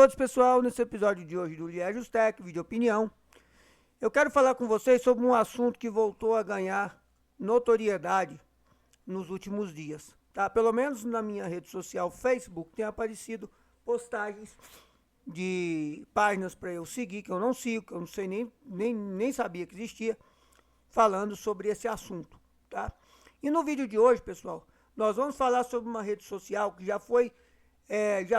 todos, pessoal. Nesse episódio de hoje do Liege Tech, vídeo opinião, eu quero falar com vocês sobre um assunto que voltou a ganhar notoriedade nos últimos dias, tá? Pelo menos na minha rede social Facebook tem aparecido postagens de páginas para eu seguir, que eu não sigo, que eu não sei nem sabia que existia, falando sobre esse assunto, tá? E no vídeo de hoje, pessoal, nós vamos falar sobre uma rede social que já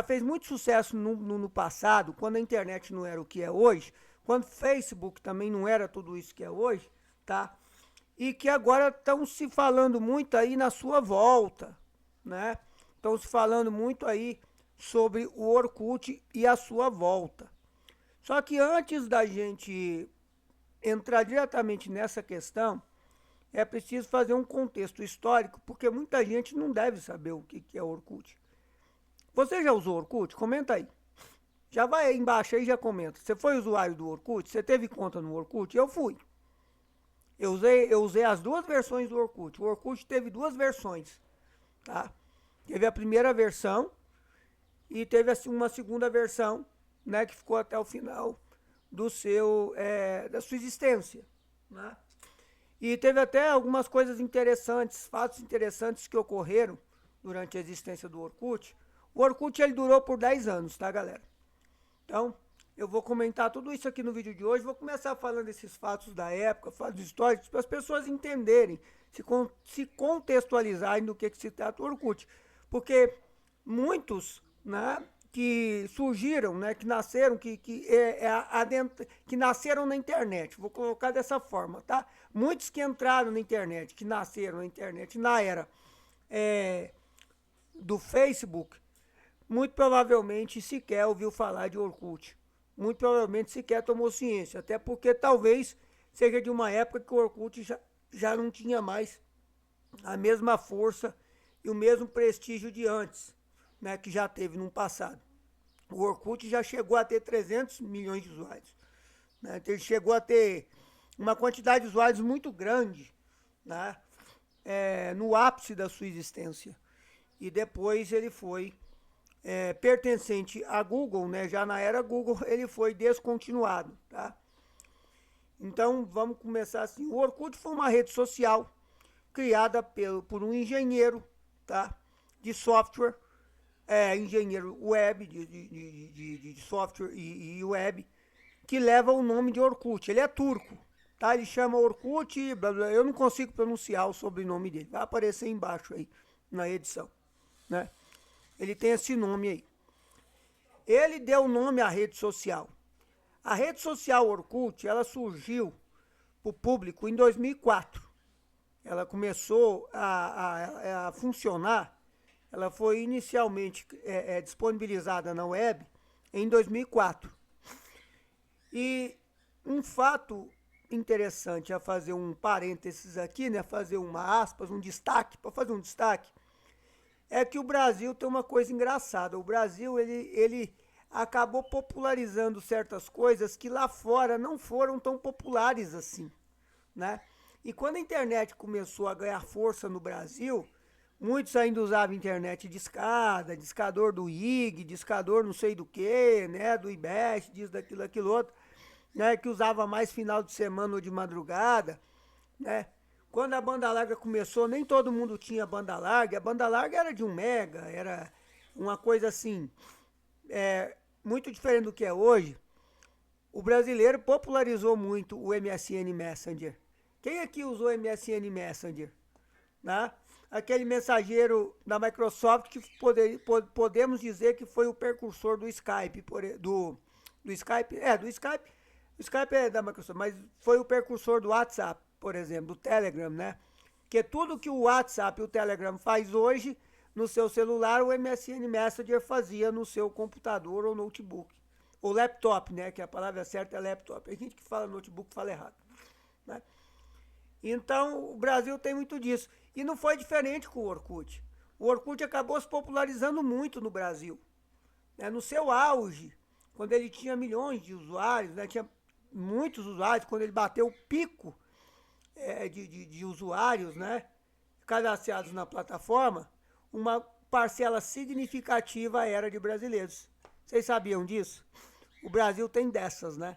fez muito sucesso no passado, quando a internet não era o que é hoje, quando o Facebook também não era tudo isso que é hoje, tá? E que agora estão se falando muito aí na sua volta, né? Estão se falando muito aí sobre o Orkut e a sua volta. Só que antes da gente entrar diretamente nessa questão, é preciso fazer um contexto histórico, porque muita gente não deve saber o que é Orkut. Você já usou Orkut? Comenta aí. Já vai aí embaixo aí e já comenta. Você foi usuário do Orkut? Você teve conta no Orkut? Eu fui. Eu usei as duas versões do Orkut. O Orkut teve duas versões, tá? Teve a primeira versão e teve assim, uma segunda versão, né, que ficou até o final da sua existência, né? E teve até algumas coisas interessantes, fatos interessantes que ocorreram durante a existência do Orkut. O Orkut ele durou por 10 anos, tá, galera? Então, eu vou comentar tudo isso aqui no vídeo de hoje. Vou começar falando desses fatos da época, fatos históricos, para as pessoas entenderem, se contextualizarem do que se trata o Orkut. Porque muitos, né, que surgiram, né, que nasceram, que nasceram na internet, vou colocar dessa forma, tá? Muitos que entraram na internet, que nasceram na internet na era do Facebook, muito provavelmente sequer ouviu falar de Orkut. Muito provavelmente sequer tomou ciência, até porque talvez seja de uma época que o Orkut já não tinha mais a mesma força e o mesmo prestígio de antes, né, que já teve no passado. O Orkut já chegou a ter 300 milhões de usuários, né? Ele chegou a ter uma quantidade de usuários muito grande, né, no ápice da sua existência. E depois ele foi pertencente à Google, né? Já na era Google ele foi descontinuado, tá? Então vamos começar assim. O Orkut foi uma rede social criada por um engenheiro, tá? De software, engenheiro web, de software e web, que leva o nome de Orkut. Ele é turco, tá? Ele chama Orkut, blá, blá, eu não consigo pronunciar o sobrenome dele. Vai aparecer embaixo aí na edição, né? Ele tem esse nome aí. Ele deu o nome à rede social. A rede social Orkut, ela surgiu para o público em 2004. Ela começou a funcionar. Ela foi inicialmente disponibilizada na web em 2004. E um fato interessante a fazer um parênteses aqui, né? Fazer uma aspas, um destaque, para fazer um destaque, é que o Brasil tem uma coisa engraçada. O Brasil, ele acabou popularizando certas coisas que lá fora não foram tão populares assim, né? E quando a internet começou a ganhar força no Brasil, muitos ainda usavam internet de escada, discador do IG, discador não sei do que, né? Do IBEST, disso, daquilo, aquilo outro, né? Que usava mais final de semana ou de madrugada, né? Quando a banda larga começou, nem todo mundo tinha banda larga. A banda larga era de 1 mega, era uma coisa assim, muito diferente do que é hoje. O brasileiro popularizou muito o MSN Messenger. Quem aqui usou o MSN Messenger? Né? Aquele mensageiro da Microsoft que podemos dizer que foi o precursor do Skype, do Skype, do Skype. O Skype é da Microsoft, mas foi o precursor do WhatsApp, por exemplo, do Telegram, né? Que tudo que o WhatsApp e o Telegram faz hoje no seu celular, o MSN Messenger fazia no seu computador ou notebook. Ou laptop, né? Que a palavra certa é laptop. A gente que fala notebook fala errado, né? Então, o Brasil tem muito disso. E não foi diferente com o Orkut. O Orkut acabou se popularizando muito no Brasil, né? No seu auge, quando ele tinha milhões de usuários, né? Tinha muitos usuários, quando ele bateu o pico de usuários, né, cadastrados na plataforma, uma parcela significativa era de brasileiros, Vocês sabiam disso? O Brasil tem dessas, né?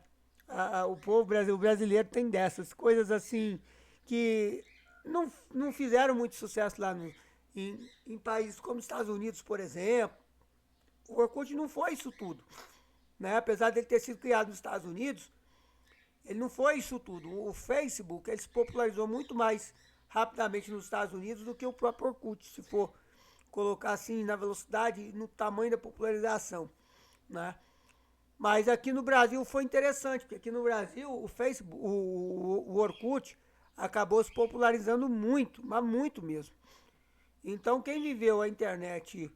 O povo o brasileiro tem dessas. Coisas assim que não fizeram muito sucesso lá em países como Estados Unidos, por exemplo. O Orkut não foi isso tudo. Né? Apesar dele ter sido criado nos Estados Unidos, ele não foi isso tudo. O Facebook ele se popularizou muito mais rapidamente nos Estados Unidos do que o próprio Orkut, se for colocar assim na velocidade e no tamanho da popularização. Né? Mas aqui no Brasil foi interessante, porque aqui no Brasil o Facebook, o Orkut acabou se popularizando muito, mas muito mesmo. Então quem viveu a internet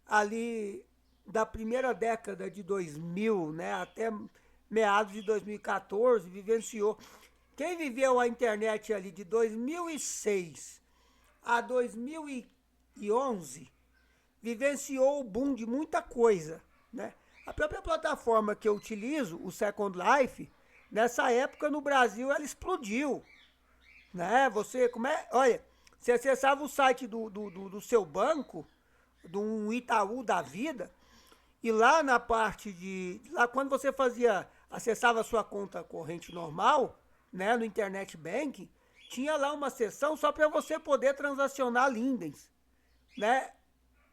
ali da primeira década de 2000, né, até meados de 2014, vivenciou. Quem viveu a internet ali de 2006 a 2011, vivenciou o boom de muita coisa, né? A própria plataforma que eu utilizo, o Second Life, nessa época no Brasil ela explodiu, né? Olha, você acessava o site do seu banco, de um Itaú da vida, e lá na parte lá quando você acessava a sua conta corrente normal, né, no Internet Banking, tinha lá uma seção só para você poder transacionar lindens, né?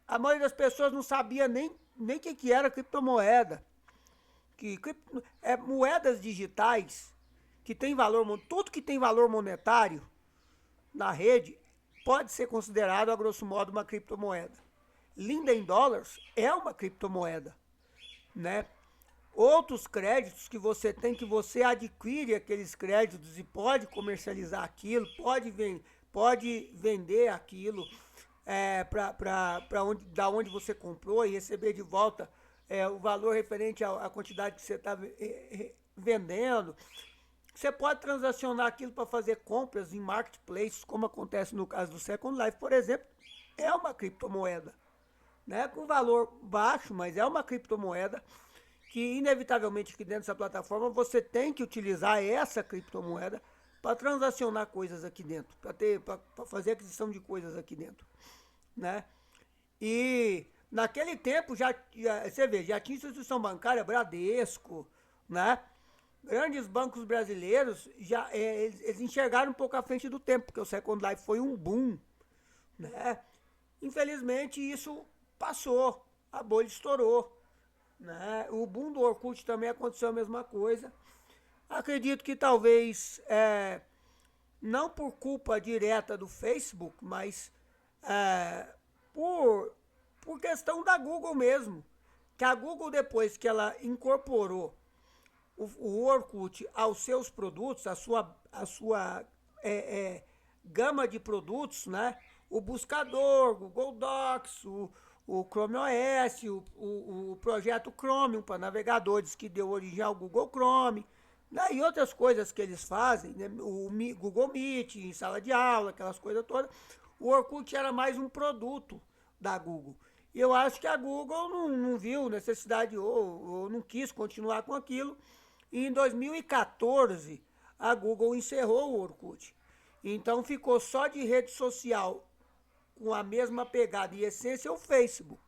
A maioria das pessoas não sabia nem que era criptomoeda. Moedas digitais que tem valor, tudo que tem valor monetário na rede pode ser considerado, a grosso modo, uma criptomoeda. Linden Dollars é uma criptomoeda, né? Outros créditos que você tem, que você adquire aqueles créditos e pode comercializar aquilo, pode vender aquilo da onde você comprou e receber de volta o valor referente à quantidade que você está vendendo. Você pode transacionar aquilo para fazer compras em marketplaces, como acontece no caso do Second Life, por exemplo, é uma criptomoeda, né? Com valor baixo, mas é uma criptomoeda que inevitavelmente aqui dentro dessa plataforma você tem que utilizar essa criptomoeda para transacionar coisas aqui dentro, para fazer aquisição de coisas aqui dentro, né? E naquele tempo você vê, já tinha instituição bancária, Bradesco, né? Grandes bancos brasileiros eles enxergaram um pouco à frente do tempo, porque o Second Life foi um boom, né? Infelizmente isso passou, a bolha estourou, né? O boom do Orkut também aconteceu a mesma coisa. Acredito que talvez não por culpa direta do Facebook, mas é, por, por questão da Google mesmo. Que a Google, depois que ela incorporou o Orkut aos seus produtos, a sua gama de produtos, né? O buscador, o Google Docs, o Chrome OS, o projeto Chromium para navegadores que deu origem ao Google Chrome, né? E outras coisas que eles fazem, né? O Google Meet, em sala de aula, aquelas coisas todas. O Orkut era mais um produto da Google. E eu acho que a Google não viu necessidade ou não quis continuar com aquilo. E em 2014, a Google encerrou o Orkut. Então ficou só de rede social com a mesma pegada e essência o Facebook.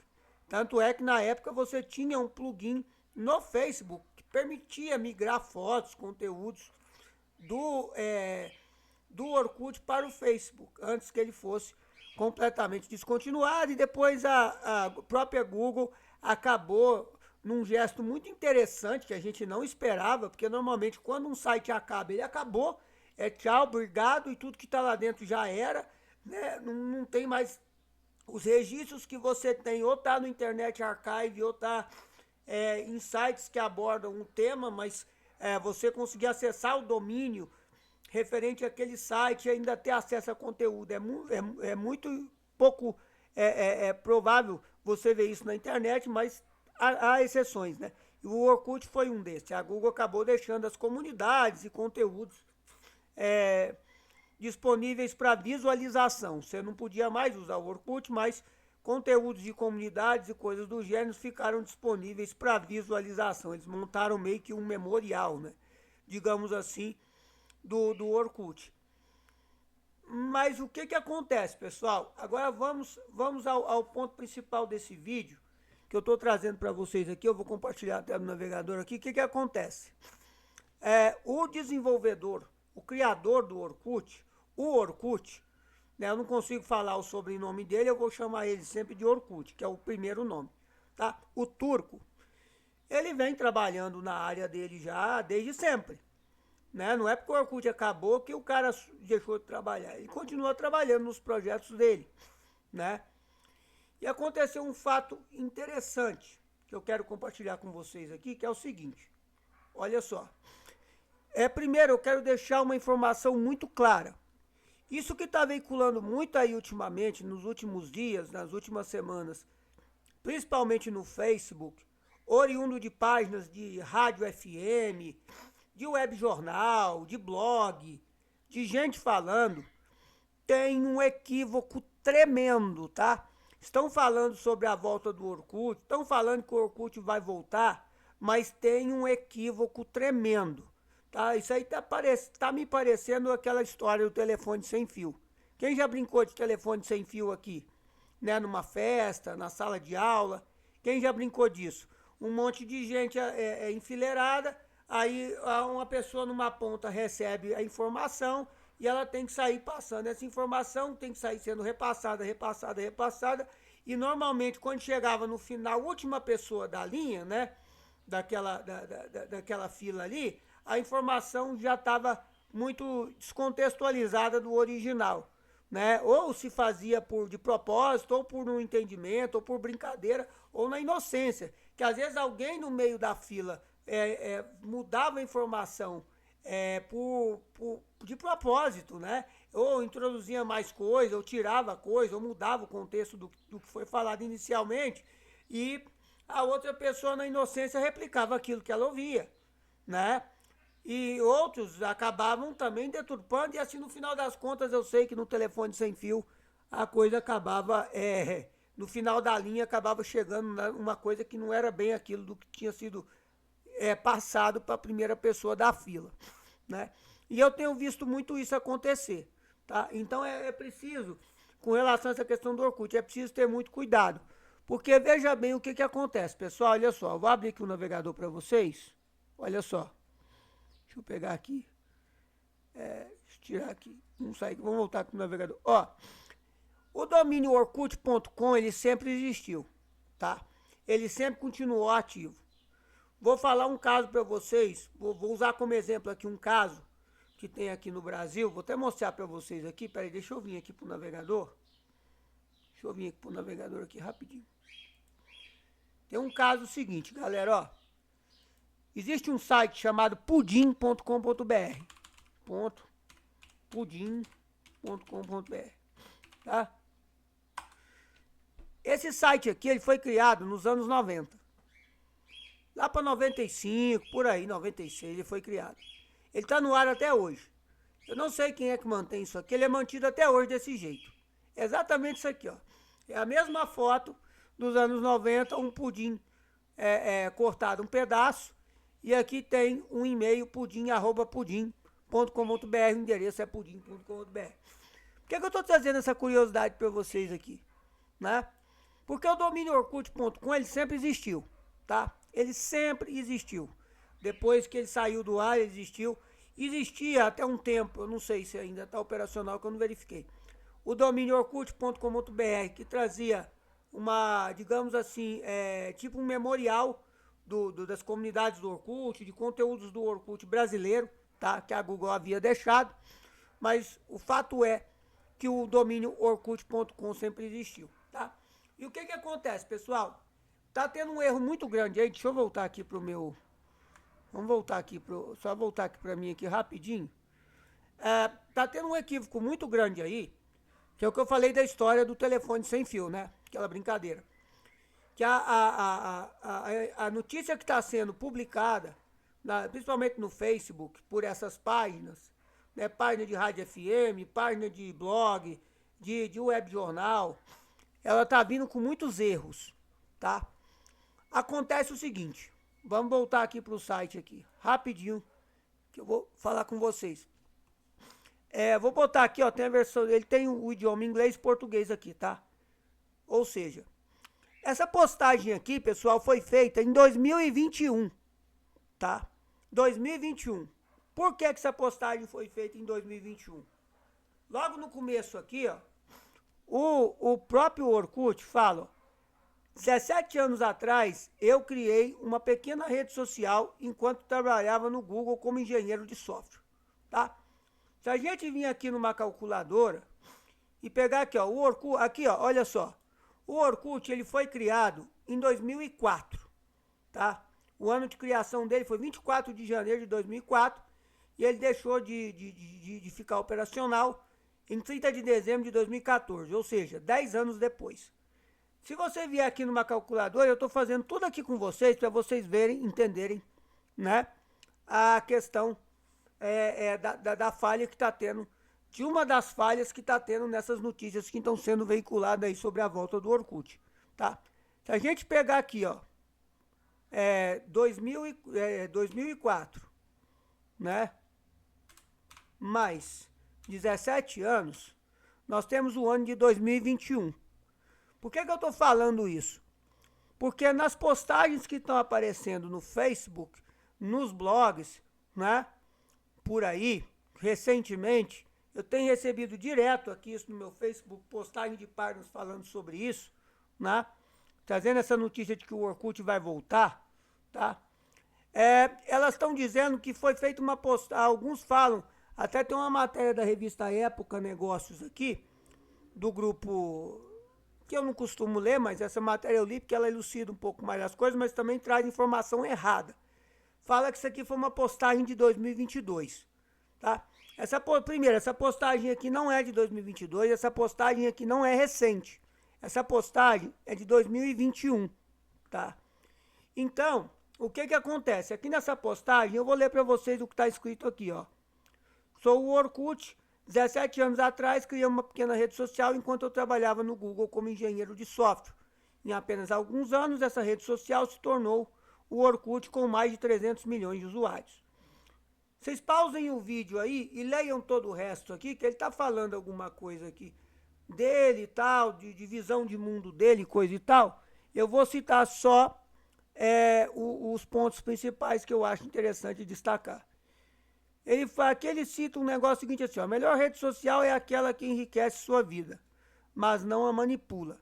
Tanto é que na época você tinha um plugin no Facebook que permitia migrar fotos, conteúdos do Orkut para o Facebook, antes que ele fosse completamente descontinuado, e depois a própria Google acabou num gesto muito interessante que a gente não esperava, porque normalmente quando um site acaba, ele acabou, tchau, obrigado, e tudo que está lá dentro já era, né? Não tem mais os registros que você tem, ou tá no Internet Archive, ou tá em sites que abordam um tema, mas você conseguir acessar o domínio referente àquele site e ainda ter acesso a conteúdo. É muito pouco provável você ver isso na internet, mas há exceções, né? E o Orkut foi um desses. A Google acabou deixando as comunidades e conteúdos disponíveis para visualização. Você não podia mais usar o Orkut, mas conteúdos de comunidades e coisas do gênero ficaram disponíveis para visualização. Eles montaram meio que um memorial, né? Digamos assim, do Orkut. Mas o que acontece, pessoal? Agora vamos ao ponto principal desse vídeo, que que eu estou trazendo para vocês aqui, eu vou compartilhar até no navegador aqui, o que acontece? O desenvolvedor, o criador do Orkut, o Orkut, né, eu não consigo falar o sobrenome dele, eu vou chamar ele sempre de Orkut, que é o primeiro nome, tá? O Turco, ele vem trabalhando na área dele já desde sempre, né? Não é porque o Orkut acabou que o cara deixou de trabalhar, ele continua trabalhando nos projetos dele, né? E aconteceu um fato interessante que eu quero compartilhar com vocês aqui, que é o seguinte, olha só. Primeiro, eu quero deixar uma informação muito clara. Isso que está veiculando muito aí ultimamente, nos últimos dias, nas últimas semanas, principalmente no Facebook, oriundo de páginas de rádio FM, de web jornal, de blog, de gente falando, tem um equívoco tremendo, tá? Estão falando sobre a volta do Orkut, estão falando que o Orkut vai voltar, mas tem um equívoco tremendo. Tá, isso aí tá me parecendo aquela história do telefone sem fio. Quem já brincou de telefone sem fio aqui? Né, numa festa, na sala de aula? Quem já brincou disso? Um monte de gente enfileirada, aí uma pessoa numa ponta recebe a informação e ela tem que sair passando essa informação, tem que sair sendo repassada, e normalmente quando chegava no final, a última pessoa da linha, né, daquela fila ali, a informação já estava muito descontextualizada do original, né? Ou se fazia de propósito, ou por um entendimento, ou por brincadeira, ou na inocência, que às vezes alguém no meio da fila mudava a informação de propósito, né? Ou introduzia mais coisa, ou tirava coisa, ou mudava o contexto do que foi falado inicialmente, e a outra pessoa na inocência replicava aquilo que ela ouvia, né? E outros acabavam também deturpando, e assim no final das contas eu sei que no telefone sem fio a coisa acabava, no final da linha acabava chegando uma coisa que não era bem aquilo do que tinha sido passado para a primeira pessoa da fila, né? E eu tenho visto muito isso acontecer, tá? Então é preciso, com relação a essa questão do Orkut, é preciso ter muito cuidado, porque veja bem o que acontece, pessoal, olha só, eu vou abrir aqui o navegador para vocês, olha só. Deixa eu pegar aqui. Deixa eu tirar aqui. Vamos sair. Vamos voltar aqui no navegador. Ó, o domínio orkut.com, ele sempre existiu, tá? Ele sempre continuou ativo. Vou falar um caso para vocês. Vou usar como exemplo aqui um caso que tem aqui no Brasil. Vou até mostrar para vocês aqui. Peraí, deixa eu vir aqui pro navegador. Deixa eu vir aqui pro navegador aqui rapidinho. Tem um caso seguinte, galera, ó. Existe um site chamado pudim.com.br. Pudim.com.br. Tá? Esse site aqui, ele foi criado nos anos 90. Lá para 95, por aí, 96, ele foi criado. Ele está no ar até hoje. Eu não sei quem é que mantém isso aqui, ele é mantido até hoje desse jeito. É exatamente isso aqui, ó. É a mesma foto dos anos 90, um pudim cortado um pedaço. E aqui tem um e-mail, pudim.com.br, o endereço é pudim.com.br. Por que eu estou trazendo essa curiosidade para vocês aqui? Né? Porque o domínio orkut.com, ele sempre existiu, tá? Ele sempre existiu. Depois que ele saiu do ar, ele existiu. Existia até um tempo, eu não sei se ainda está operacional, que eu não verifiquei. O domínio orkut.com.br, que trazia uma, digamos assim, tipo um memorial das comunidades do Orkut, de conteúdos do Orkut brasileiro, tá? Que a Google havia deixado, mas o fato é que o domínio orkut.com sempre existiu, tá? E o que acontece, pessoal? Tá tendo um erro muito grande aí, deixa eu voltar aqui pro meu... Vamos voltar aqui, só voltar aqui para mim aqui rapidinho. Tá tendo um equívoco muito grande aí, que é o que eu falei da história do telefone sem fio, né? Aquela brincadeira. Que a notícia que está sendo publicada, principalmente no Facebook, por essas páginas, né, página de rádio FM, página de blog, de web jornal, ela está vindo com muitos erros, tá? Acontece o seguinte, vamos voltar aqui para o site aqui, rapidinho, que eu vou falar com vocês. Vou botar aqui, ó, tem a versão, ele tem o idioma inglês e português aqui, tá? Ou seja... Essa postagem aqui, pessoal, foi feita em 2021, tá? 2021. Por que essa postagem foi feita em 2021? Logo no começo aqui, ó, o próprio Orkut fala, 17 anos atrás, eu criei uma pequena rede social enquanto trabalhava no Google como engenheiro de software, tá? Se a gente vir aqui numa calculadora e pegar aqui, ó, o Orkut, aqui, ó, olha só. O Orkut, ele foi criado em 2004, tá? O ano de criação dele foi 24 de janeiro de 2004 e ele deixou de ficar operacional em 30 de dezembro de 2014, ou seja, 10 anos depois. Se você vier aqui numa calculadora, eu estou fazendo tudo aqui com vocês para vocês verem, entenderem, né, a questão da falha que está tendo, de uma das falhas que está tendo nessas notícias que estão sendo veiculadas aí sobre a volta do Orkut, tá? Se a gente pegar aqui, ó, 2004, né, mais 17 anos, nós temos o ano de 2021. Por que eu estou falando isso? Porque nas postagens que estão aparecendo no Facebook, nos blogs, né, por aí, recentemente, eu tenho recebido direto aqui isso no meu Facebook, postagem de páginas falando sobre isso, né, trazendo essa notícia de que o Orkut vai voltar, tá? Elas estão dizendo que foi feita uma postagem, alguns falam, até tem uma matéria da revista Época Negócios aqui, do grupo, que eu não costumo ler, mas essa matéria eu li porque ela elucida um pouco mais as coisas, mas também traz informação errada. Fala que isso aqui foi uma postagem de 2022, tá? Primeiro, essa postagem aqui não é de 2022, essa postagem aqui não é recente. Essa postagem é de 2021, tá? Então, o que acontece? Aqui nessa postagem, eu vou ler para vocês o que está escrito aqui, ó. Sou o Orkut, 17 anos atrás criei uma pequena rede social enquanto eu trabalhava no Google como engenheiro de software. Em apenas alguns anos, essa rede social se tornou o Orkut com mais de 300 milhões de usuários. Vocês pausem o vídeo aí e leiam todo o resto aqui, que ele está falando alguma coisa aqui dele e tal, de visão de mundo dele, coisa e tal. Eu vou citar só os pontos principais que eu acho interessante destacar. Aqui ele cita um negócio seguinte assim, ó, a melhor rede social é aquela que enriquece sua vida, mas não a manipula.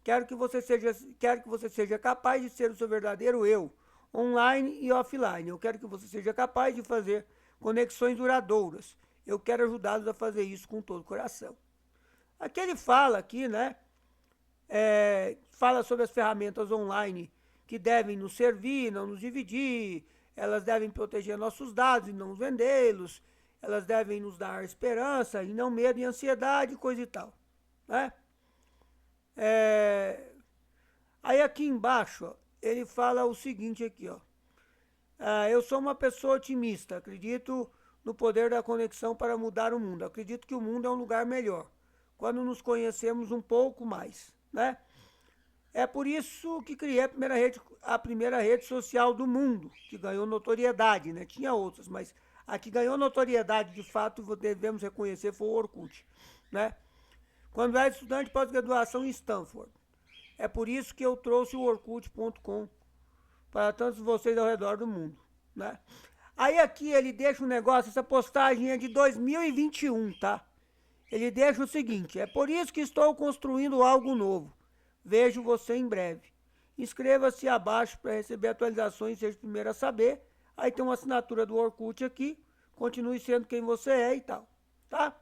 Quero que você seja capaz de ser o seu verdadeiro eu, online e offline. Eu quero que você seja capaz de fazer conexões duradouras. Eu quero ajudá-los a fazer isso com todo o coração. Aqui ele fala aqui, né? Fala sobre as ferramentas online que devem nos servir, não nos dividir. Elas devem proteger nossos dados e não vendê-los. Elas devem nos dar esperança e não medo e ansiedade, coisa e tal, né? Aí aqui embaixo, ó, ele fala o seguinte aqui, ó. Eu sou uma pessoa otimista, acredito no poder da conexão para mudar o mundo. Acredito que o mundo é um lugar melhor, quando nos conhecemos um pouco mais, né? É por isso que criei a primeira rede social do mundo, que ganhou notoriedade, né? Tinha outras, mas a que ganhou notoriedade, de fato, devemos reconhecer, foi o Orkut, né? Quando era estudante de pós-graduação em Stanford. É por isso que eu trouxe o Orkut.com para tantos de vocês ao redor do mundo, né? Aí aqui ele deixa um negócio, essa postagem é de 2021, tá? Ele deixa o seguinte, é por isso que estou construindo algo novo. Vejo você em breve. Inscreva-se abaixo para receber atualizações, seja o primeiro a saber. Aí tem uma assinatura do Orkut aqui, continue sendo quem você é e tal, tá?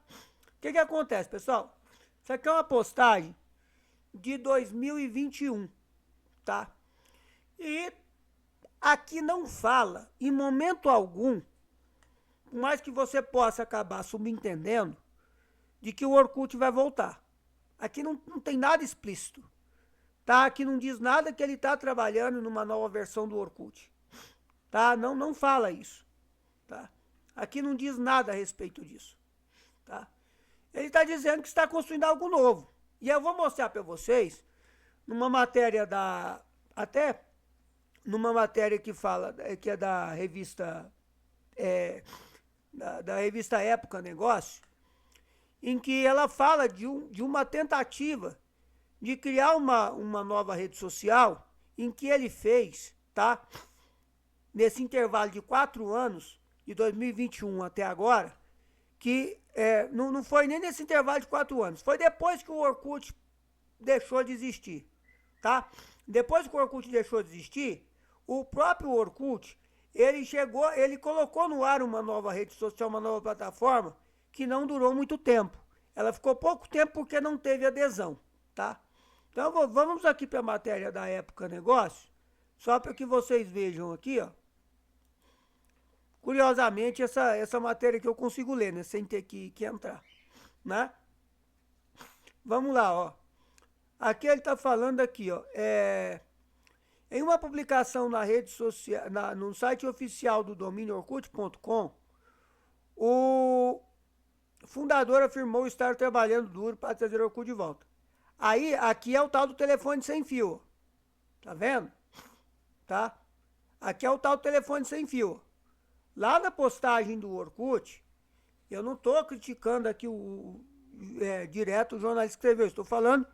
O que acontece, pessoal? Isso aqui é uma postagem de 2021, tá? E aqui não fala, em momento algum, por mais que você possa acabar subentendendo, de que o Orkut vai voltar. Aqui não tem nada explícito, tá? Aqui não diz nada que ele está trabalhando numa nova versão do Orkut, tá? Não fala isso, tá? Aqui não diz nada a respeito disso, tá? Ele está dizendo que está construindo algo novo. E eu vou mostrar para vocês, numa matéria até numa matéria que fala, que é da revista, da revista Época Negócio, em que ela fala de uma tentativa de criar uma nova rede social em que ele fez, tá? Nesse intervalo de 4 anos, de 2021 até agora, que não foi nem nesse intervalo de 4 anos, foi depois que o Orkut deixou de existir, tá? Depois que o Orkut deixou de existir, o próprio Orkut, ele colocou no ar uma nova rede social, uma nova plataforma, que não durou muito tempo. Ela ficou pouco tempo porque não teve adesão, tá? Então vamos aqui para a matéria da Época Negócio, só para que vocês vejam aqui, ó. Curiosamente, essa matéria que eu consigo ler, né? Sem ter que entrar, né? Vamos lá, ó. Aqui ele está falando aqui, ó. Em uma publicação na rede social, no site oficial do domínio orkut.com, o fundador afirmou estar trabalhando duro para trazer o Orkut de volta. Aí, aqui é o tal do telefone sem fio. Tá vendo? Tá? Aqui é o tal do telefone sem fio. Lá na postagem do Orkut, eu não estou criticando aqui direto o jornalista que escreveu. Estou falando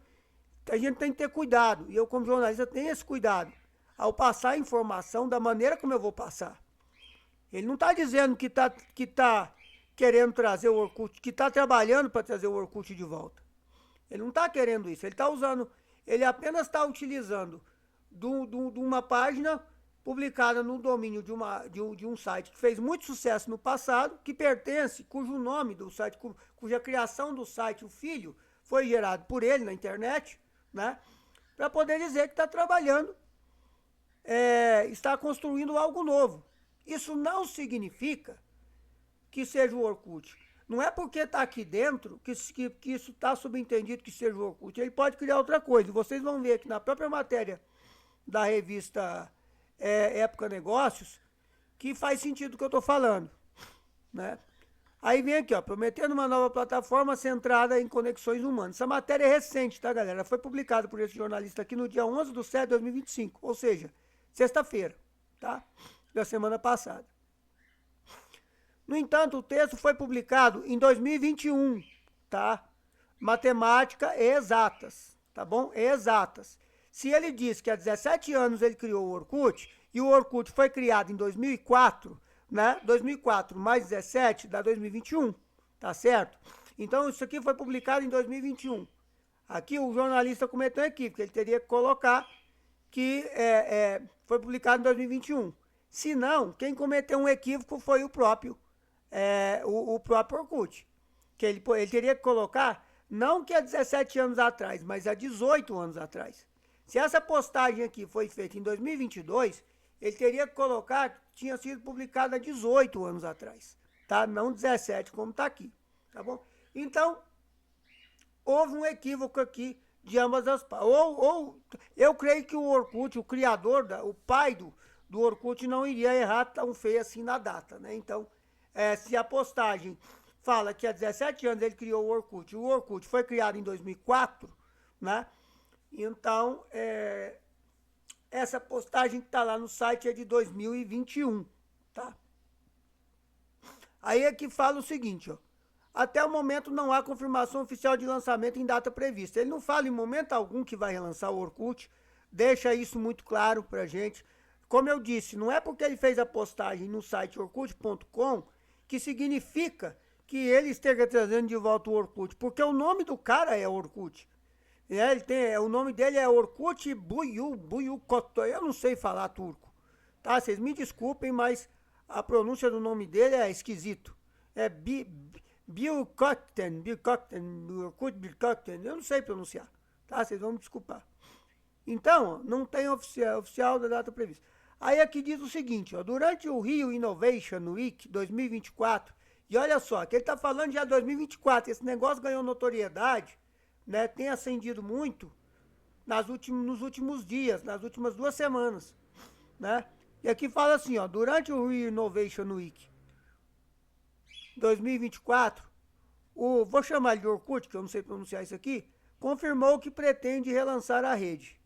que a gente tem que ter cuidado. E eu, como jornalista, tenho esse cuidado ao passar a informação da maneira como eu vou passar. Ele não está dizendo que tá querendo trazer o Orkut, que está trabalhando para trazer o Orkut de volta. Ele não está querendo isso. Ele apenas está utilizando de uma página publicada no domínio de um site que fez muito sucesso no passado, que pertence, cujo nome do site, cuja criação do site, o filho, foi gerado por ele na internet, né? Para poder dizer que está trabalhando, está construindo algo novo. Isso não significa que seja o Orkut. Não é porque está aqui dentro que isso está subentendido que seja o Orkut. Ele pode criar outra coisa. Vocês vão ver que na própria matéria da revista Época Negócios, que faz sentido o que eu estou falando, né? Aí vem aqui, ó, prometendo uma nova plataforma centrada em conexões humanas. Essa matéria é recente, tá, galera? Ela foi publicada por esse jornalista aqui no dia 11/7/2025, ou seja, sexta-feira, tá? Da semana passada. No entanto, o texto foi publicado em 2021, tá? Matemática e exatas, tá bom? Exatas. Se ele diz que há 17 anos ele criou o Orkut, e o Orkut foi criado em 2004, né? 2004 mais 17 dá 2021, tá certo? Então, isso aqui foi publicado em 2021. Aqui o jornalista cometeu um equívoco, ele teria que colocar que foi publicado em 2021. Se não, quem cometeu um equívoco foi o próprio Orkut. Que ele teria que colocar, não que há 17 anos atrás, mas há 18 anos atrás. Se essa postagem aqui foi feita em 2022, ele teria que colocar que tinha sido publicada há 18 anos atrás, tá? Não 17, como está aqui, tá bom? Então, houve um equívoco aqui de ambas as partes. Ou eu creio que o Orkut, o criador, o pai do Orkut, não iria errar tão feio assim na data, né? Então, se a postagem fala que há 17 anos ele criou o Orkut foi criado em 2004, né? Então, essa postagem que está lá no site é de 2021, tá? Aí aqui fala o seguinte, ó. Até o momento não há confirmação oficial de lançamento em data prevista. Ele não fala em momento algum que vai relançar o Orkut, deixa isso muito claro pra gente. Como eu disse, não é porque ele fez a postagem no site orkut.com que significa que ele esteja trazendo de volta o Orkut, porque o nome do cara é Orkut. O nome dele é Orkut Buyukot. Eu não sei falar turco, tá? Vocês me desculpem, mas a pronúncia do nome dele é esquisito. É Buyukotten, Orkut Buyukotten. Eu não sei pronunciar, tá? Vocês vão me desculpar. Então, não tem oficial da data prevista. Aí aqui diz o seguinte, ó, durante o Rio Innovation Week 2024, e olha só, que ele está falando já 2024, esse negócio ganhou notoriedade, né, tem acendido muito nos últimos dias, nas últimas 2 semanas, né? E aqui fala assim, ó, durante o Rio Innovation Week 2024, vou chamar ele de Orkut, que eu não sei pronunciar isso aqui, confirmou que pretende relançar a rede,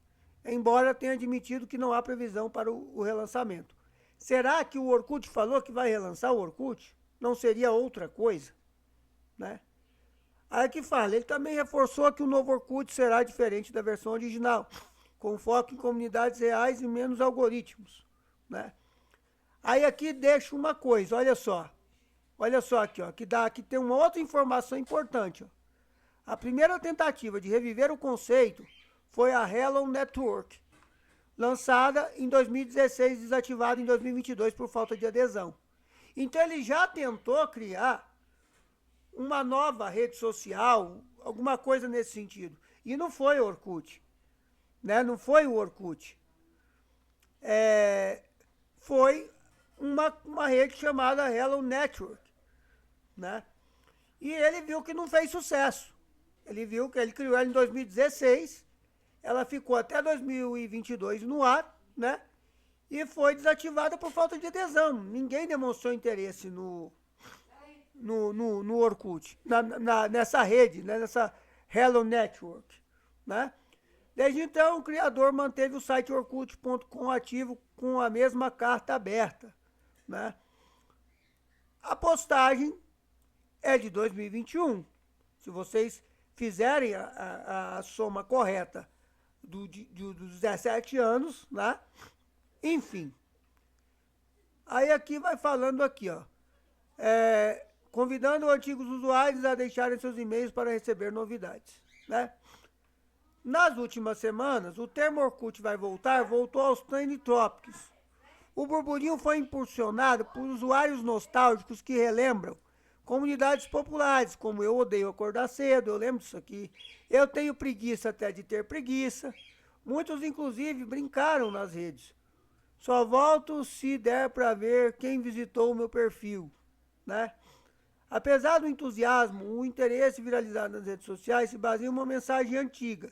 embora tenha admitido que não há previsão para o relançamento. Será que o Orkut falou que vai relançar o Orkut? Não seria outra coisa, né? Aí que fala, ele também reforçou que o novo Orkut será diferente da versão original, com foco em comunidades reais e menos algoritmos, né? Aí aqui deixa uma coisa, olha só aqui, ó, que tem uma outra informação importante, ó. A primeira tentativa de reviver o conceito foi a Hello Network, lançada em 2016 e desativada em 2022 por falta de adesão. Então ele já tentou criar uma nova rede social, alguma coisa nesse sentido. E não foi o Orkut, né? Não foi o Orkut. Foi uma rede chamada Hello Network, né? E ele viu que não fez sucesso. Ele viu que ele criou ela em 2016, ela ficou até 2022 no ar, né? E foi desativada por falta de adesão. Ninguém demonstrou interesse no Orkut, nessa rede, né? Nessa Hello Network, né? Desde então, o criador manteve o site orkut.com ativo com a mesma carta aberta, né? A postagem é de 2021. Se vocês fizerem a soma correta dos 17 anos, né? Enfim. Aí aqui vai falando aqui, ó. Convidando antigos usuários a deixarem seus e-mails para receber novidades, né? Nas últimas semanas, o termo Orkut voltou aos Trending Topics. O burburinho foi impulsionado por usuários nostálgicos que relembram comunidades populares, como eu odeio acordar cedo, eu lembro disso aqui. Eu tenho preguiça até de ter preguiça. Muitos, inclusive, brincaram nas redes. Só volto se der para ver quem visitou o meu perfil, né? Apesar do entusiasmo, o interesse viralizado nas redes sociais se baseia em uma mensagem antiga,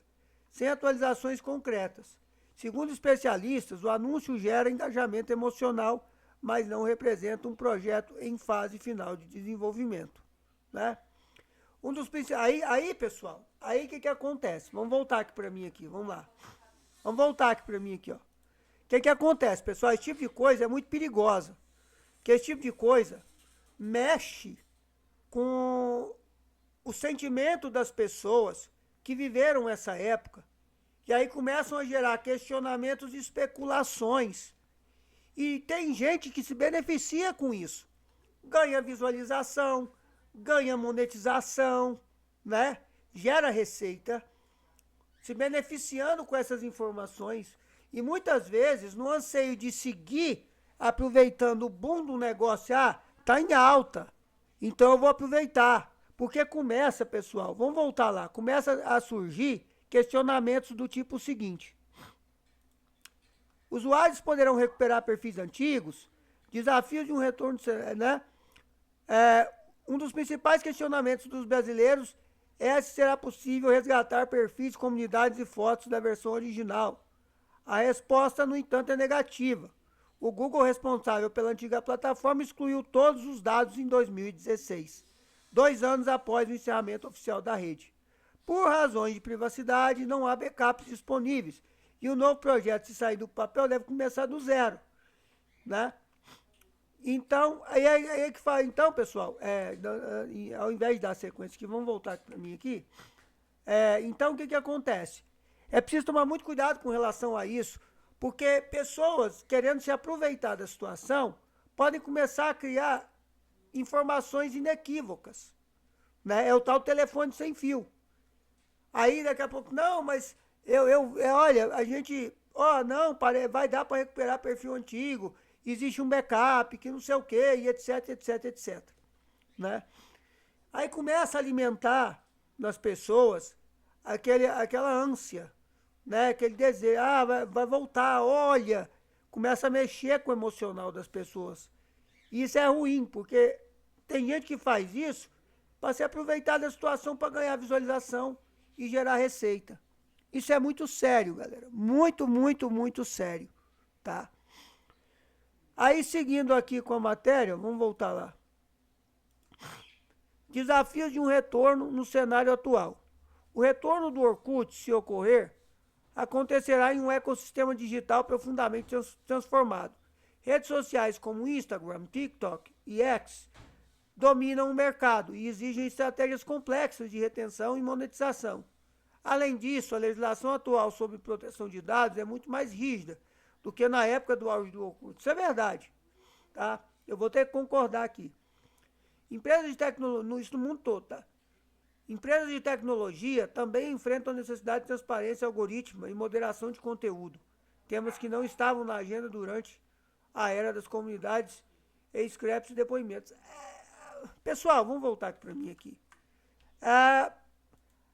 sem atualizações concretas. Segundo especialistas, o anúncio gera engajamento emocional, mas não representa um projeto em fase final de desenvolvimento, né? Aí, pessoal, aí o que acontece? Vamos voltar aqui para mim aqui, vamos lá. Vamos voltar aqui para mim aqui, ó. O que acontece, pessoal? Esse tipo de coisa é muito perigosa. Porque esse tipo de coisa mexe com o sentimento das pessoas que viveram essa época. E aí começam a gerar questionamentos e especulações. E tem gente que se beneficia com isso. Ganha visualização, ganha monetização, né? Gera receita, se beneficiando com essas informações. E muitas vezes, no anseio de seguir, aproveitando o boom do negócio, tá em alta, então eu vou aproveitar. Porque começa, pessoal, vamos voltar lá, começa a surgir questionamentos do tipo seguinte. Usuários poderão recuperar perfis antigos? Desafios de um retorno, né? Um dos principais questionamentos dos brasileiros é se será possível resgatar perfis, comunidades e fotos da versão original. A resposta, no entanto, é negativa. O Google, responsável pela antiga plataforma, excluiu todos os dados em 2016, 2 anos após o encerramento oficial da rede. Por razões de privacidade, não há backups disponíveis. E o novo projeto, se sair do papel, deve começar do zero, né? Então, aí que fala, então, pessoal, ao invés de dar sequência aqui, vamos voltar para mim aqui. Então, o que acontece? É preciso tomar muito cuidado com relação a isso, porque pessoas querendo se aproveitar da situação podem começar a criar informações inequívocas, né? É o tal telefone sem fio. Aí, daqui a pouco, não, mas olha, a gente, não, vai dar para recuperar perfil antigo, existe um backup, que não sei o quê, e etc, etc, etc, né? Aí começa a alimentar nas pessoas aquela ânsia, né? Aquele desejo, vai voltar, olha, começa a mexer com o emocional das pessoas. E isso é ruim, porque tem gente que faz isso para se aproveitar da situação para ganhar visualização e gerar receita. Isso é muito sério, galera. Muito, muito, muito sério, tá? Aí, seguindo aqui com a matéria, vamos voltar lá. Desafios de um retorno no cenário atual. O retorno do Orkut, se ocorrer, acontecerá em um ecossistema digital profundamente transformado. Redes sociais como Instagram, TikTok e X dominam o mercado e exigem estratégias complexas de retenção e monetização. Além disso, a legislação atual sobre proteção de dados é muito mais rígida do que na época do auge do Orkut. Isso é verdade, tá? Eu vou ter que concordar aqui. Empresas de tecnologia, isso no mundo todo, tá? Empresas de tecnologia também enfrentam a necessidade de transparência algorítmica e moderação de conteúdo, temas que não estavam na agenda durante a era das comunidades e scraps e depoimentos. Pessoal, vamos voltar aqui para mim aqui.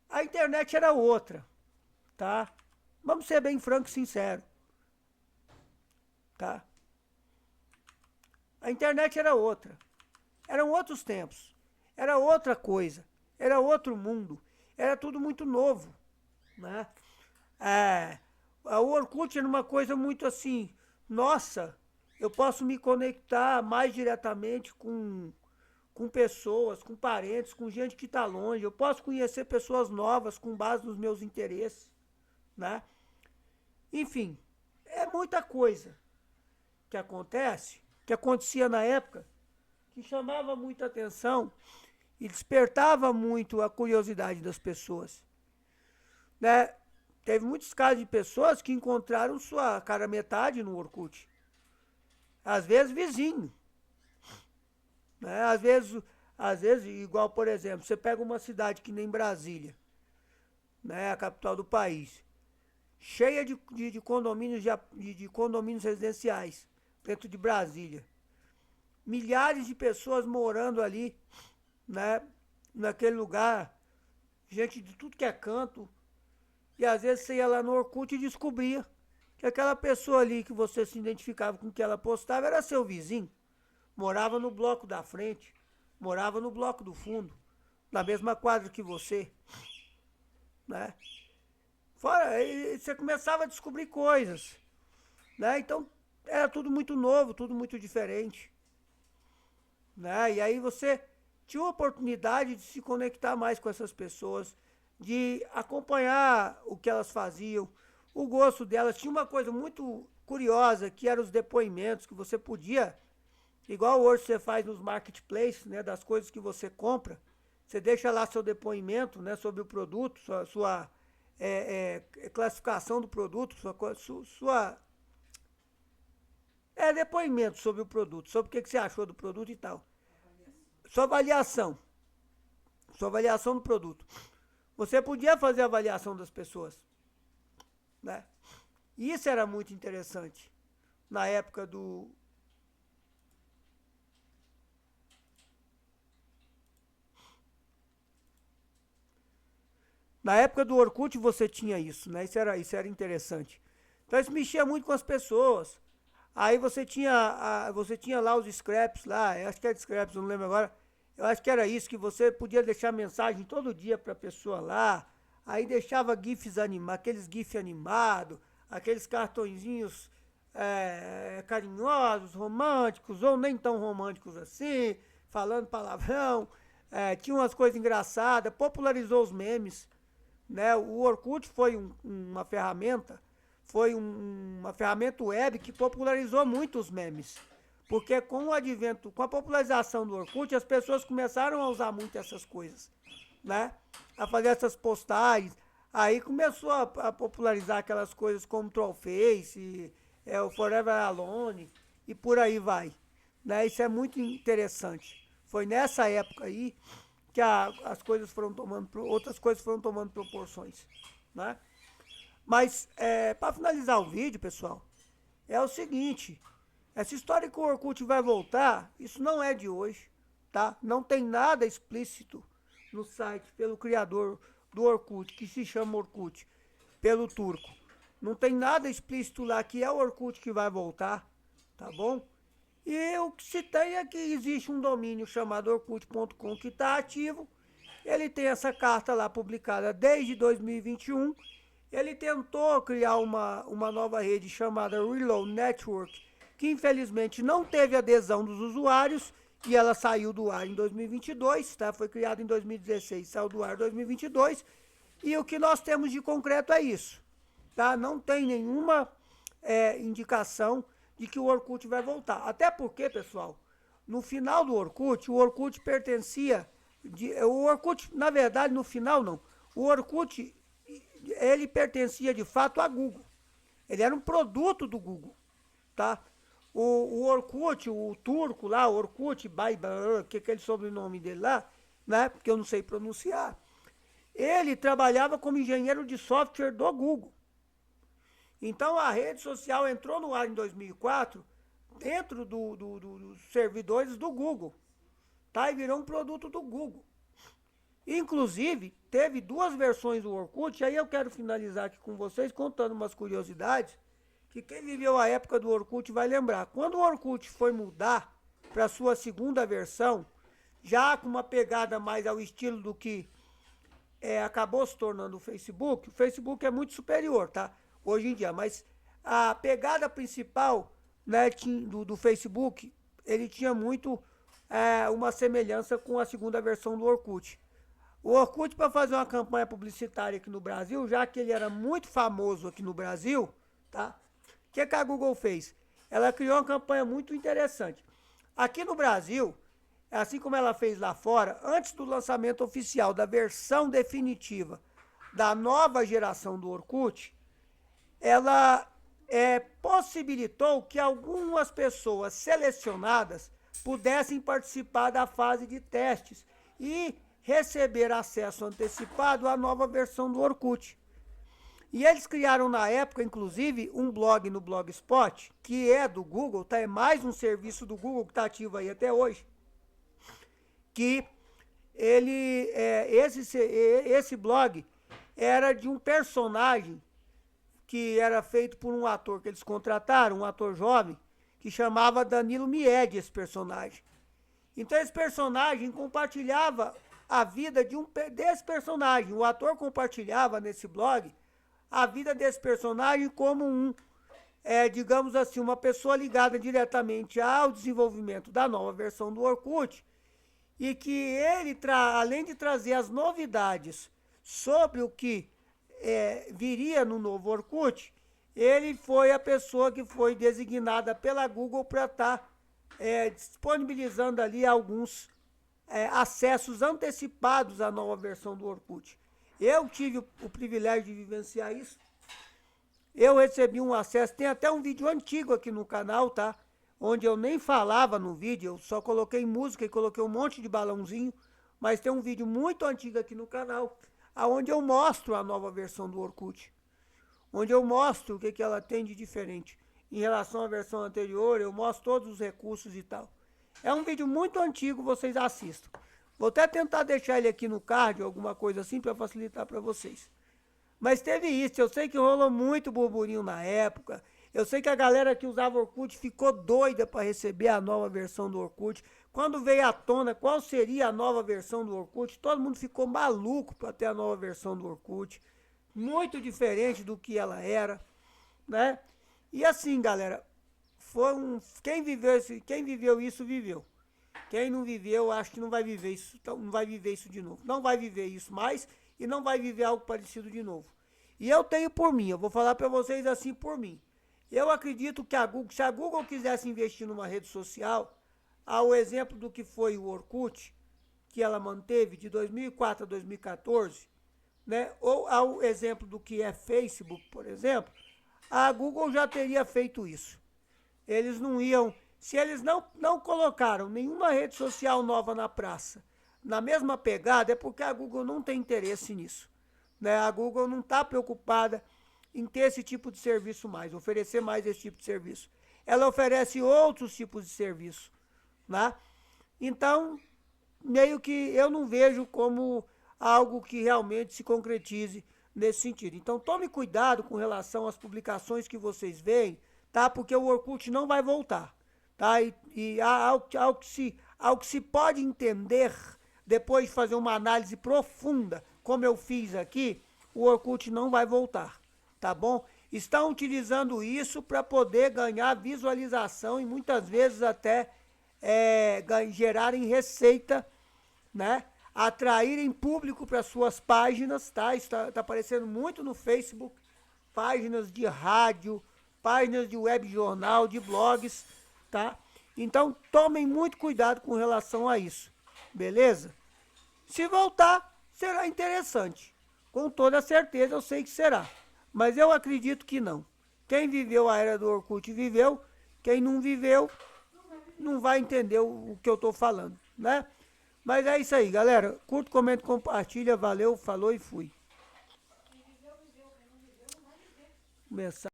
A internet era outra, tá? Vamos ser bem franco e sincero, tá? A internet era outra. Eram outros tempos. Era outra coisa. Era outro mundo. Era tudo muito novo, né? O Orkut era uma coisa muito assim, nossa, eu posso me conectar mais diretamente com pessoas, com parentes, com gente que está longe. Eu posso conhecer pessoas novas com base nos meus interesses, né? Enfim, é muita coisa que acontece, que acontecia na época, que chamava muita atenção e despertava muito a curiosidade das pessoas, né? Teve muitos casos de pessoas que encontraram sua cara metade no Orkut. Às vezes vizinho, né? Às vezes, igual, por exemplo, você pega uma cidade que nem Brasília, né, a capital do país, cheia de condomínios, de condomínios residenciais dentro de Brasília. Milhares de pessoas morando ali, né, naquele lugar, gente de tudo que é canto. E às vezes você ia lá no Orkut e descobria que aquela pessoa ali que você se identificava com o que ela postava era seu vizinho. Morava no bloco da frente, morava no bloco do fundo, na mesma quadra que você, né? Fora, você começava a descobrir coisas, né? Então era tudo muito novo, tudo muito diferente, né? E aí você tinha a oportunidade de se conectar mais com essas pessoas, de acompanhar o que elas faziam, o gosto delas. Tinha uma coisa muito curiosa que eram os depoimentos que você podia, igual hoje você faz nos marketplaces, né, das coisas que você compra, você deixa lá seu depoimento, né, sobre o produto, sua classificação do produto, depoimento sobre o produto, sobre o que você achou do produto e tal. Sua avaliação do produto. Você podia fazer a avaliação das pessoas, né? Isso era muito interessante na época do Orkut. Você tinha isso, né? Isso era interessante. Então isso mexia muito com as pessoas. Aí você tinha lá os scraps lá, eu acho que era scraps, eu não lembro agora. Eu acho que era isso, que você podia deixar mensagem todo dia para a pessoa lá. Aí deixava GIFs animados, aqueles GIFs animados, aqueles cartõezinhos carinhosos, românticos, ou nem tão românticos assim, falando palavrão. Tinha umas coisas engraçadas, popularizou os memes, né? O Orkut foi uma ferramenta, uma ferramenta web que popularizou muito os memes. Porque com o advento, com a popularização do Orkut, as pessoas começaram a usar muito essas coisas, né? A fazer essas postagens. Aí começou a popularizar aquelas coisas como Trollface, o Forever Alone e por aí vai, né? Isso é muito interessante. Foi nessa época aí que as coisas foram outras coisas foram tomando proporções, né? Mas para finalizar o vídeo, pessoal, é o seguinte: essa história que o Orkut vai voltar, isso não é de hoje, tá? Não tem nada explícito no site pelo criador do Orkut, que se chama Orkut, pelo turco. Não tem nada explícito lá que é o Orkut que vai voltar, tá bom? E o que se tem é que existe um domínio chamado orkut.com que está ativo. Ele tem essa carta lá publicada desde 2021. Ele tentou criar uma nova rede chamada Reload Network, que infelizmente não teve adesão dos usuários, e ela saiu do ar em 2022, tá? Foi criada em 2016, saiu do ar em 2022, e o que nós temos de concreto é isso, tá? Não tem nenhuma indicação de que o Orkut vai voltar. Até porque, pessoal, no final do Orkut, o Orkut pertencia, o Orkut, na verdade, no final não, o Orkut, ele pertencia de fato à Google, ele era um produto do Google, tá? O Orkut, o turco lá, o Orkut, que é aquele sobrenome dele lá, né, porque eu não sei pronunciar, ele trabalhava como engenheiro de software do Google. Então a rede social entrou no ar em 2004 dentro dos servidores do Google, tá? E virou um produto do Google. Inclusive, teve duas versões do Orkut, aí eu quero finalizar aqui com vocês contando umas curiosidades, que quem viveu a época do Orkut vai lembrar. Quando o Orkut foi mudar para sua segunda versão, já com uma pegada mais ao estilo do que acabou se tornando o Facebook é muito superior, tá? Hoje em dia, mas a pegada principal, né, do Facebook, ele tinha muito uma semelhança com a segunda versão do Orkut. O Orkut, para fazer uma campanha publicitária aqui no Brasil, já que ele era muito famoso aqui no Brasil, tá? O que a Google fez? Ela criou uma campanha muito interessante. Aqui no Brasil, assim como ela fez lá fora, antes do lançamento oficial da versão definitiva da nova geração do Orkut, ela possibilitou que algumas pessoas selecionadas pudessem participar da fase de testes e receber acesso antecipado à nova versão do Orkut. E eles criaram na época, inclusive, um blog no Blogspot, que é do Google, tá? É mais um serviço do Google que está ativo aí até hoje, que esse blog era de um personagem que era feito por um ator que eles contrataram, um ator jovem, que chamava Danilo Mied, esse personagem. Então esse personagem compartilhava a vida desse personagem. O ator compartilhava nesse blog a vida desse personagem como digamos assim, uma pessoa ligada diretamente ao desenvolvimento da nova versão do Orkut, e que ele, além de trazer as novidades sobre o que viria no novo Orkut, ele foi a pessoa que foi designada pela Google para estar disponibilizando ali alguns acessos antecipados à nova versão do Orkut. Eu tive o privilégio de vivenciar isso. Eu recebi um acesso, tem até um vídeo antigo aqui no canal, tá? Onde eu nem falava no vídeo, eu só coloquei música e coloquei um monte de balãozinho, mas tem um vídeo muito antigo aqui no canal, onde eu mostro a nova versão do Orkut, onde eu mostro o que ela tem de diferente em relação à versão anterior, eu mostro todos os recursos e tal. É um vídeo muito antigo, vocês assistam. Vou até tentar deixar ele aqui no card, alguma coisa assim, para facilitar para vocês. Mas teve isso, eu sei que rolou muito burburinho na época, eu sei que a galera que usava Orkut ficou doida para receber a nova versão do Orkut. Quando veio à tona qual seria a nova versão do Orkut, todo mundo ficou maluco para ter a nova versão do Orkut. Muito diferente do que ela era, né? E assim, galera, quem viveu isso, viveu. Quem não viveu, acho que não vai viver isso, não vai viver isso de novo. Não vai viver isso mais e não vai viver algo parecido de novo. E eu tenho por mim, eu vou falar para vocês assim por mim. Eu acredito que se a Google quisesse investir numa rede social, ao exemplo do que foi o Orkut, que ela manteve de 2004 a 2014, né? Ou ao exemplo do que é Facebook, por exemplo, a Google já teria feito isso. Eles não iam, se eles não colocaram nenhuma rede social nova na praça, na mesma pegada, é porque a Google não tem interesse nisso, né? A Google não está preocupada em ter esse tipo de serviço mais, oferecer mais esse tipo de serviço. Ela oferece outros tipos de serviço, né? Então, meio que eu não vejo como algo que realmente se concretize nesse sentido. Então, tome cuidado com relação às publicações que vocês veem, tá? Porque o Orkut não vai voltar, tá? E ao que se pode entender, depois de fazer uma análise profunda, como eu fiz aqui, o Orkut não vai voltar, tá bom? Estão utilizando isso para poder ganhar visualização e muitas vezes até gerarem receita, né? Atraírem público para suas páginas, tá? Isso tá aparecendo muito no Facebook, páginas de rádio, páginas de web jornal, de blogs, tá? Então, tomem muito cuidado com relação a isso, beleza? Se voltar, será interessante. Com toda certeza, eu sei que será. Mas eu acredito que não. Quem viveu a era do Orkut viveu. Quem não viveu, não vai entender o que eu estou falando, né? Mas é isso aí, galera. Curta, comenta, compartilha. Valeu, falou e fui. Começar.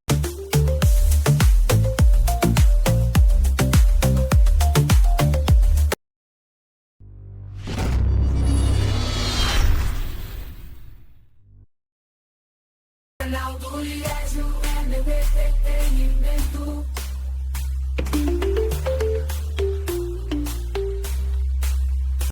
Canal do Liésio, MBT,